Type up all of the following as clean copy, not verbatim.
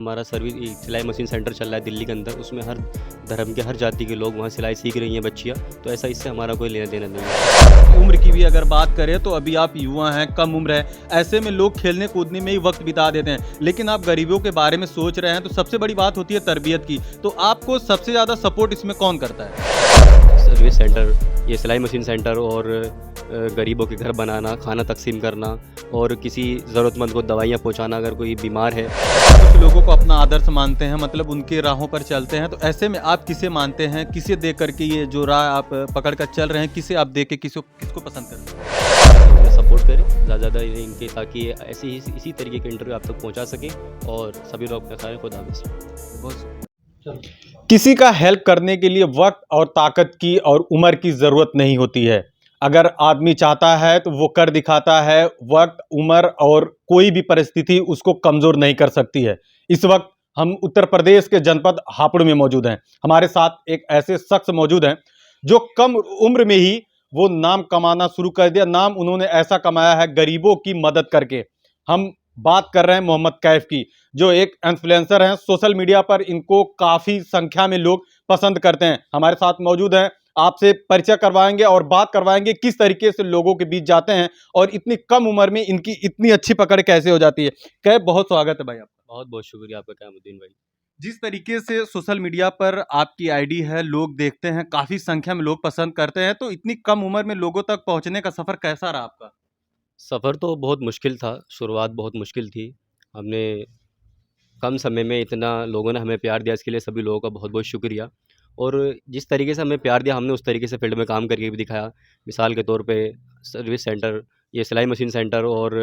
हमारा सर्विस सिलाई machine centre चल रहा है दिल्ली के अंदर। उसमें हर धर्म के हर जाति के लोग वहाँ सिलाई सीख रही हैं बच्चियाँ। तो ऐसा इससे हमारा कोई लेना देना नहीं है। उम्र की भी अगर बात करें तो अभी आप युवा हैं, कम उम्र है, ऐसे में लोग खेलने कूदने में ही वक्त बिता देते हैं, लेकिन आप गरीबों के बारे में सोच रहे हैं। तो सबसे बड़ी बात होती है तरबियत की। तो आपको सबसे ज़्यादा सपोर्ट इसमें कौन करता है? सर्विस सेंटर, ये सिलाई मशीन सेंटर और गरीबों के घर बनाना, खाना तकसीम करना और किसी ज़रूरतमंद को दवाइयाँ पहुँचाना अगर कोई बीमार है। कुछ लोगों को अपना आदर्श मानते हैं, मतलब उनके राहों पर चलते हैं। तो ऐसे में आप किसे मानते हैं? किसे देख करके ये जो राह आप पकड़ कर चल रहे हैं, किसे आप देख के किसको पसंद करते हैं? उन्हें सपोर्ट करें ज़्यादा इनके, ताकि ऐसे ही इसी तरीके के इंटरव्यू आप तक पहुँचा सकें। और सभी लोग अपना ख्याल खुदा हाफिज़। किसी का हेल्प करने के लिए वक्त और ताकत की और उम्र की ज़रूरत नहीं होती है। अगर आदमी चाहता है तो वो कर दिखाता है। वक्त, उम्र और कोई भी परिस्थिति उसको कमज़ोर नहीं कर सकती है। इस वक्त हम उत्तर प्रदेश के जनपद हापुड़ में मौजूद हैं। हमारे साथ एक ऐसे शख्स मौजूद हैं जो कम उम्र में ही वो नाम कमाना शुरू कर दिया। नाम उन्होंने ऐसा कमाया है गरीबों की मदद करके। हम बात कर रहे हैं मोहम्मद कैफ की, जो एक इन्फ्लुएंसर हैं। सोशल मीडिया पर इनको काफ़ी संख्या में लोग पसंद करते हैं। हमारे साथ मौजूद हैं, आपसे परिचय करवाएंगे और बात करवाएंगे किस तरीके से लोगों के बीच जाते हैं और इतनी कम उम्र में इनकी इतनी अच्छी पकड़ कैसे हो जाती है। कैफ, बहुत स्वागत है भाई आपका। बहुत बहुत शुक्रिया आपका क़यामुद्दीन भाई। जिस तरीके से सोशल मीडिया पर आपकी आईडी है, लोग देखते हैं, काफ़ी संख्या में लोग पसंद करते हैं, तो इतनी कम उम्र में लोगों तक पहुंचने का सफ़र कैसा रहा आपका? सफ़र तो बहुत मुश्किल था, शुरुआत बहुत मुश्किल थी। हमने कम समय में इतना लोगों ने हमें प्यार दिया, इसके लिए सभी लोगों का बहुत बहुत शुक्रिया। और जिस तरीके से हमें प्यार दिया, हमने उस तरीके से फील्ड में काम करके भी दिखाया। मिसाल के तौर पे सर्विस सेंटर, ये सिलाई मशीन सेंटर और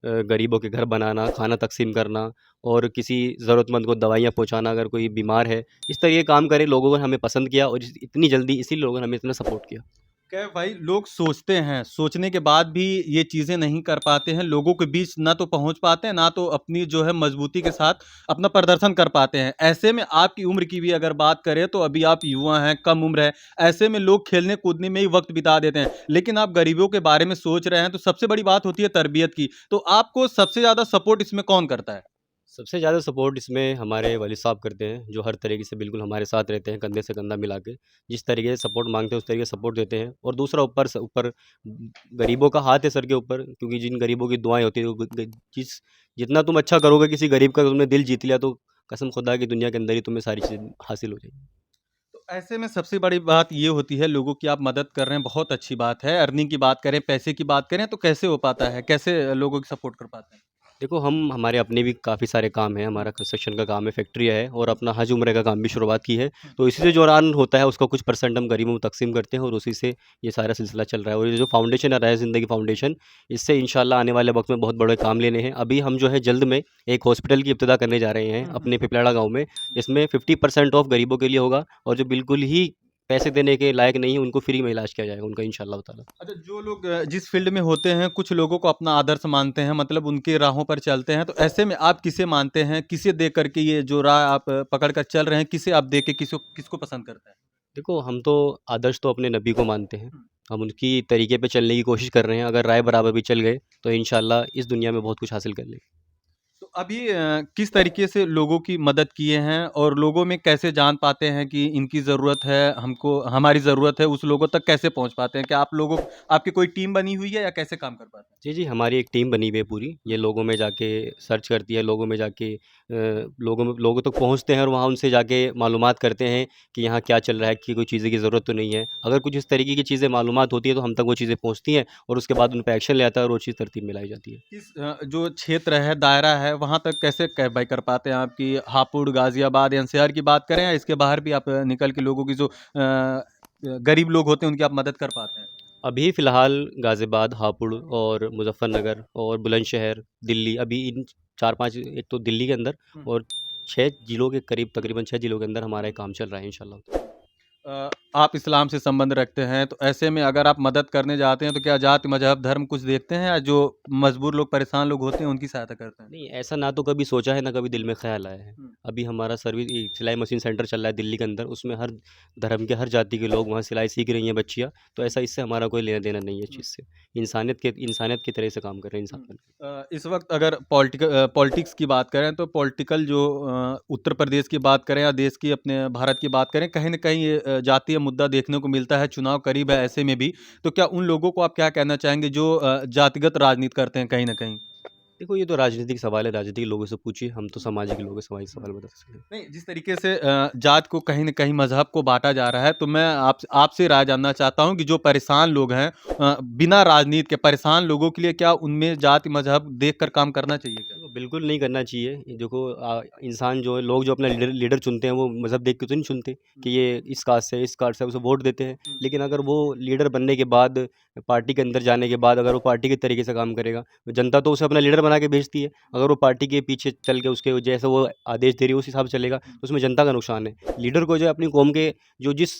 गरीबों के घर बनाना, खाना तकसीम करना और किसी ज़रूरतमंद को दवाइयाँ पहुँचाना अगर कोई बीमार है। इस तरह के काम करे, लोगों ने हमें पसंद किया और इतनी जल्दी इसीलिए लोगों ने हमें इतना सपोर्ट किया। क्या भाई, लोग सोचते हैं, सोचने के बाद भी ये चीज़ें नहीं कर पाते हैं, लोगों के बीच ना तो पहुंच पाते हैं, ना तो अपनी जो है मजबूती के साथ अपना प्रदर्शन कर पाते हैं। ऐसे में आपकी उम्र की भी अगर बात करें तो अभी आप युवा हैं, कम उम्र है, ऐसे में लोग खेलने कूदने में ही वक्त बिता देते हैं, लेकिन आप गरीबों के बारे में सोच रहे हैं। तो सबसे बड़ी बात होती है तरबियत की। तो आपको सबसे ज़्यादा सपोर्ट इसमें कौन करता है? सबसे ज़्यादा सपोर्ट इसमें हमारे वालिद साहब करते हैं, जो हर तरीके से बिल्कुल हमारे साथ रहते हैं, कंधे से कंधा मिला के। जिस तरीके से सपोर्ट मांगते हैं उस तरीके से सपोर्ट देते हैं। और दूसरा ऊपर गरीबों का हाथ है सर के ऊपर, क्योंकि जिन गरीबों की दुआएं होती है, जितना तुम अच्छा करोगे किसी गरीब का, तुमने दिल जीत लिया, तो कसम खुदा की दुनिया के अंदर ही तुम्हें सारी चीज़ें हासिल हो जाएगी। तो ऐसे में सबसे बड़ी बात ये होती है, लोगों की आप मदद कर रहे हैं, बहुत अच्छी बात है। अर्निंग की बात करें, पैसे की बात करें, तो कैसे हो पाता है? कैसे लोगों की सपोर्ट कर पाते हैं? देखो, हमारे अपने भी काफ़ी सारे काम हैं। हमारा कंस्ट्रक्शन का काम है, फैक्ट्री है और अपना हज उम्रे का काम भी शुरुआत की है। तो इसी से जो रन होता है उसका कुछ परसेंट हम गरीबों में तकसीम करते हैं और उसी से ये सारा सिलसिला चल रहा है। और ये जो फाउंडेशन है, राह ज़िंदगी फाउंडेशन, इससे इंशाल्लाह आने वाले वक्त में बहुत बड़े काम लेने हैं। अभी हम जो है जल्द में एक हॉस्पिटल की इब्तिदा करने जा रहे हैं अपने पिपलाड़ा गाँव में। इसमें 50% ऑफ गरीबों के लिए होगा और जो बिल्कुल ही पैसे देने के लायक नहीं है, उनको फ्री में इलाज किया जाएगा उनका, इंशाल्लाह ताला। अच्छा, जो लोग जिस फील्ड में होते हैं, कुछ लोगों को अपना आदर्श मानते हैं, मतलब उनके राहों पर चलते हैं। तो ऐसे में आप किसे मानते हैं? किसे देख करके ये जो राह आप पकड़ कर चल रहे हैं, किसे आप देख के किसको किसको पसंद करते हैं? देखो, हम तो आदर्श तो अपने नबी को मानते हैं। हम उनकी तरीके पे चलने की कोशिश कर रहे हैं। अगर राय बराबर भी चल गए तो इंशाल्लाह इस दुनिया में बहुत कुछ हासिल कर लेंगे। तो अभी किस तरीके से लोगों की मदद किए हैं और लोगों में कैसे जान पाते हैं कि इनकी ज़रूरत है, हमको हमारी ज़रूरत है, उस लोगों तक कैसे पहुँच पाते हैं? क्या आप लोगों आपकी कोई टीम बनी हुई है या कैसे काम कर पाते हैं? जी, जी, हमारी एक टीम बनी हुई है पूरी। ये लोगों में जाके सर्च करती है, लोगों में जाके लोगों तक पहुँचते हैं और वहाँ उनसे जाके मालूमात करते हैं कि यहाँ क्या चल रहा है, कि कोई चीज़ें की ज़रूरत तो नहीं है। अगर कुछ इस तरीके की चीज़ें मालूमात होती है तो हम तक वो चीज़ें पहुँचती हैं और उसके बाद उन पे एक्शन लिया जाता है और वो चीज़ तरतीब में लाई जाती है। किस जो क्षेत्र है, दायरा है, वहाँ तक कैसे कैबाई कर पाते हैं? आपकी हापुड़, गाज़ियाबाद, एनसीआर की बात करें या इसके बाहर भी आप निकल के लोगों की जो गरीब लोग होते हैं, उनकी आप मदद कर पाते हैं? अभी फ़िलहाल गाज़ियाबाद, हापुड़ और मुज़फ़्फ़रनगर और बुलंदशहर, दिल्ली, अभी इन 4-5, एक तो दिल्ली के अंदर हुँ। और 6 ज़िलों के करीब, तकरीबन 6 ज़िलों के अंदर हमारा ये काम चल रहा है इंशाल्लाह। आप इस्लाम से संबंध रखते हैं, तो ऐसे में अगर आप मदद करने जाते हैं, तो क्या जाति, मज़हब, धर्म कुछ देखते हैं या जो मजबूर लोग, परेशान लोग होते हैं, उनकी सहायता करते हैं? नहीं, ऐसा ना तो कभी सोचा है, ना कभी दिल में ख़्याल आया है। हुँ। अभी हमारा सर्विस ये सिलाई मशीन सेंटर चल रहा है दिल्ली के अंदर, उसमें हर धर्म के, हर जाति के लोग वहाँ सिलाई सीख रही हैं बच्चियाँ। तो ऐसा इससे हमारा कोई लेना-देना नहीं है इस चीज़ से। इंसानियत की तरह से काम कर रहे हैं इंसान बन के। इस वक्त अगर पॉलिटिक्स की बात करें तो पॉलिटिकल जो उत्तर प्रदेश की बात करें या देश की अपने भारत की बात करें, कहीं न कहीं ये जातीय मुद्दा देखने को मिलता है, चुनाव करीब है ऐसे में भी। तो क्या उन लोगों को आप क्या कहना चाहेंगे जो जातिगत राजनीति करते हैं कहीं न कहीं? देखो, ये तो राजनीतिक सवाल है, राजनीतिक लोगों से पूछिए, हम तो सामाजिक लोग हैं, सामाजिक हुँ। सवाल बता सकते हैं। नहीं, जिस तरीके से जात को कहीं न कहीं मज़हब को बाँटा जा रहा है, तो मैं आपसे राय जानना चाहता हूँ कि जो परेशान लोग हैं बिना राजनीति के परेशान लोगों के लिए क्या उनमें जाति मज़हब देखकर काम करना चाहिए क्या? देखो, बिल्कुल नहीं करना चाहिए। ये देखो, इंसान जो है, लोग जो अपना लीडर लीडर चुनते हैं, वो मज़हब देख के तो नहीं चुनते कि ये इस कास्ट से है, इस कास्ट से है, उसे वोट देते हैं। हुँ। लेकिन अगर वो लीडर बनने के बाद, पार्टी के अंदर जाने के बाद अगर वो पार्टी के तरीके से काम करेगा, तो जनता तो उसे अपना लीडर बना के भेजती है। अगर वो पार्टी के पीछे चल के उसके जैसे वो आदेश दे रही है, उस हिसाब से चलेगा, तो उसमें जनता का नुकसान है। लीडर को जो है अपनी कौम के जो जिस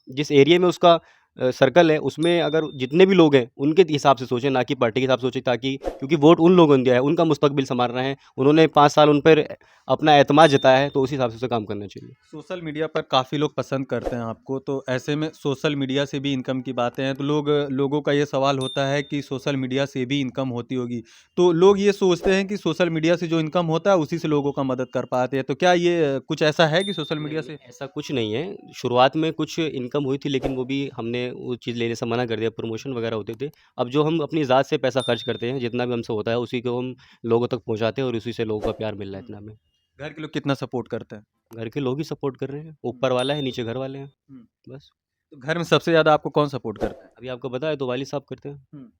जिस एरिया में उसका सर्कल है, उसमें अगर जितने भी लोग हैं, उनके हिसाब से सोचें, ना कि पार्टी के हिसाब से सोचें, ताकि क्योंकि वोट उन लोगों ने दिया है, उनका मुस्तकबिल सँवार रहे हैं, उन्होंने 5 साल उन पर अपना एतमाद जताया है, तो उस हिसाब से उसे काम करना चाहिए। सोशल मीडिया पर काफ़ी लोग पसंद करते हैं आपको, तो ऐसे में सोशल मीडिया से भी इनकम की बातें हैं, तो लोगों का ये सवाल होता है कि सोशल मीडिया से भी इनकम होती होगी। तो लोग ये सोचते हैं कि सोशल मीडिया से जो इनकम होता है, उसी से लोगों का मदद कर पाते हैं। तो क्या ये कुछ ऐसा है कि सोशल मीडिया नहीं, से ऐसा कुछ नहीं है। शुरुआत में कुछ इनकम हुई थी, लेकिन वो भी हमने वो चीज़ लेने से मना कर दिया, प्रमोशन वगैरह होते थे। अब जो हम अपनी ज़ात से पैसा खर्च करते हैं, जितना भी हमसे होता है, उसी को हम लोगों तक पहुँचाते हैं और उसी से लोगों का प्यार मिल रहा है हुँ, इतना हमें। घर के लोग कितना सपोर्ट करते हैं? घर के लोग ही सपोर्ट कर रहे हैं, हुँ, ऊपर वाला है, नीचे घर वाले हैं, हुँ। बस। तो घर में सबसे ज़्यादा आपको कौन सपोर्ट करता है? अभी आपको पता है तो वालिद साहब करते हैं। हुँ।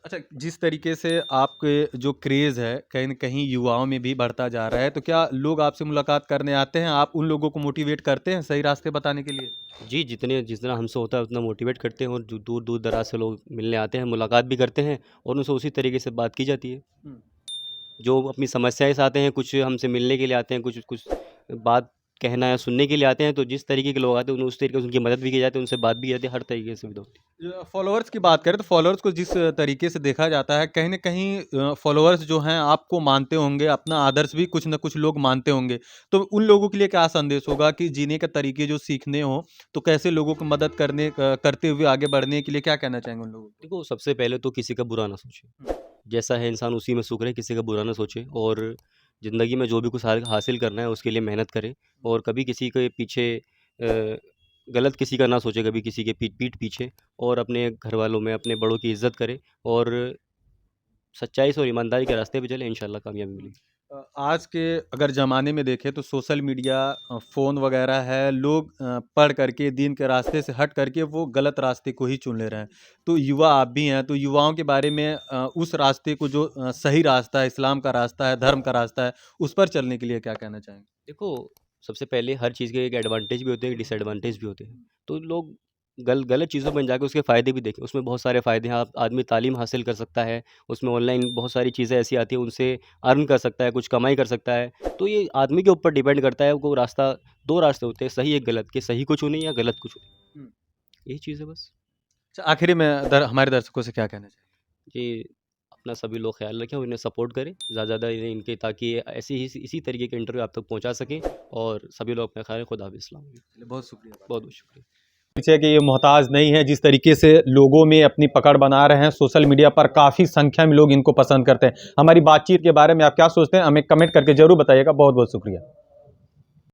अच्छा, जिस तरीके से आपके जो क्रेज़ है, कहीं न कहीं युवाओं में भी बढ़ता जा रहा है, तो क्या लोग आपसे मुलाकात करने आते हैं? आप उन लोगों को मोटिवेट करते हैं सही रास्ते बताने के लिए? जी, जितना हमसे होता है उतना मोटिवेट करते हैं और जो दूर-दूर दराज़ से लोग मिलने आते हैं, मुलाकात भी करते हैं और उनसे उसी तरीके से बात की जाती है। हुँ। जो अपनी समस्याएँ से आते हैं, कुछ हमसे मिलने के लिए आते हैं, कुछ कुछ बात कहना या सुनने के लिए आते हैं, तो जिस तरीके के लोग आते हैं, उन्हें उस तरीके से उनकी मदद भी की जाती है, उनसे बात भी की जाती है, हर तरीके से सुविधा होती है। फॉलोअर्स की बात करें तो फॉलोअर्स को जिस तरीके से देखा जाता है, कहीं न कहीं फॉलोअर्स जो हैं आपको मानते होंगे, अपना आदर्श भी कुछ न कुछ लोग मानते होंगे। तो उन लोगों के लिए क्या संदेश होगा कि जीने के तरीके जो सीखने हों, तो कैसे लोगों को मदद करते हुए आगे बढ़ने के लिए क्या कहना चाहेंगे उन लोगों को? देखो, सबसे पहले तो किसी का बुरा ना सोचें। हुँ, जैसा है इंसान उसी में सुख रहे, किसी का बुरा ना सोचे और ज़िंदगी में जो भी कुछ हासिल करना है उसके लिए मेहनत करे और कभी किसी के पीछे गलत किसी का ना सोचे, कभी किसी के पीठ पीछे और अपने घर वालों में अपने बड़ों की इज़्ज़त करे और सच्चाई से और ईमानदारी के रास्ते पे चले, इंशाल्लाह कामयाबी मिलेगी। आज के अगर ज़माने में देखें तो सोशल मीडिया फ़ोन वगैरह है, लोग पढ़ करके दीन के रास्ते से हट करके वो गलत रास्ते को ही चुन ले रहे हैं। तो युवा आप भी हैं, तो युवाओं के बारे में उस रास्ते को जो सही रास्ता है, इस्लाम का रास्ता है, धर्म का रास्ता है, उस पर चलने के लिए क्या कहना चाहेंगे? देखो, सबसे पहले हर चीज़ के एक एडवांटेज भी होते हैं, एक डिसएडवांटेज भी होते हैं। तो लोग गलत चीज़ों में जाके उसके फ़ायदे भी देखें, उसमें बहुत सारे फ़ायदे हैं। आप आदमी तालीम हासिल कर सकता है, उसमें ऑनलाइन बहुत सारी चीज़ें ऐसी आती हैं, उनसे अर्न कर सकता है, कुछ कमाई कर सकता है। तो ये आदमी के ऊपर डिपेंड करता है, वो रास्ता 2 रास्ते होते हैं, सही एक गलत, कि सही को चुनें या गलत को चुनें। हुँ। यही चीज़ है बस। अच्छा, आखिरी में हमारे दर्शकों से क्या कहना चाहेंगे? जी, अपना सभी लोग ख़्याल रखें और इन्हें सपोर्ट करें, ज़्यादा से ज़्यादा इनके, ताकि ये ऐसे ही इसी तरीके के इंटरव्यू आप तक पहुँचा सकें और सभी लोग अपना ख़्याल रखें। खुदा हाफ़िज़। अस्सलाम वालेकुम। चलिए, बहुत शुक्रिया। बहुत-बहुत शुक्रिया। है कि ये मोहताज नहीं है जिस तरीके से लोगों में अपनी पकड़ बना रहे हैं सोशल मीडिया पर काफ़ी संख्या में लोग इनको पसंद करते हैं। हमारी बातचीत के बारे में आप क्या सोचते हैं हमें कमेंट करके ज़रूर बताइएगा। बहुत बहुत शुक्रिया।